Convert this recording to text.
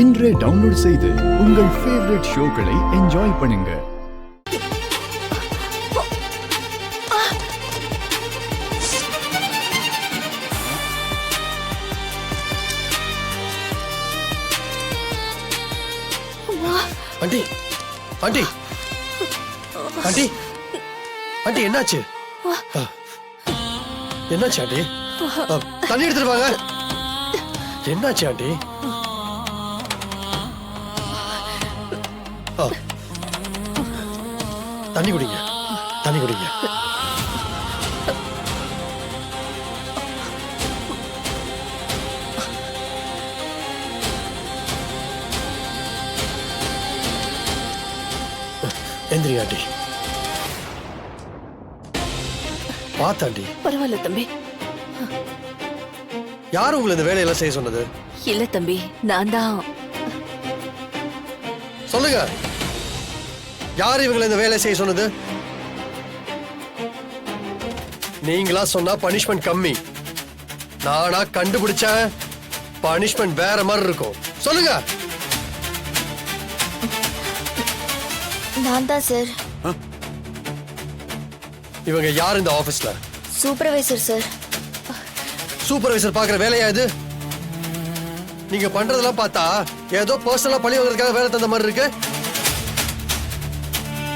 இன்றே டவுன்லோட் செய்து உங்கள் ஃபேவரட் ஷோக்களை என்ஜாய் பண்ணுங்க. ஆண்டி ஆண்டி ஆண்டி ஆண்டி என்னாச்சு? என்னாச்சு ஆண்டி? தண்ணி எடுத்துட்டு வாங்க. என்னாச்சு ஆண்டி? தண்ணி குடிங்க, தண்ணி குடிங்க. எந்திரி ஆண்டி. பாத்தாண்டி. பரவாயில்ல தம்பி. யார் உங்களை இந்த வேலையெல்லாம் செய்ய சொன்னது? இல்ல தம்பி, நான் தான். சொல்லுங்க, யார் இவங்களை இந்த வேலையை செய்ய சொன்னது? நீங்களா சொன்னா பனிஷ்மெண்ட் கம்மி, நானா கண்டுபிடிச்சேன் பனிஷ்மெண்ட் வேற மாதிரி இருக்கும். சொல்லுங்க. நான் தான் சார். இவங்க யார் இந்த ஆபீஸ்ல? Supervisor sir. சூப்பர்வைசர் பாக்குற வேலையா இது? நீங்க பண்றதெல்லாம் பார்த்தா ஏதோ பர்சனலா பழி வாங்குறதுக்காக வேலை தந்த மாதிரி இருக்கு.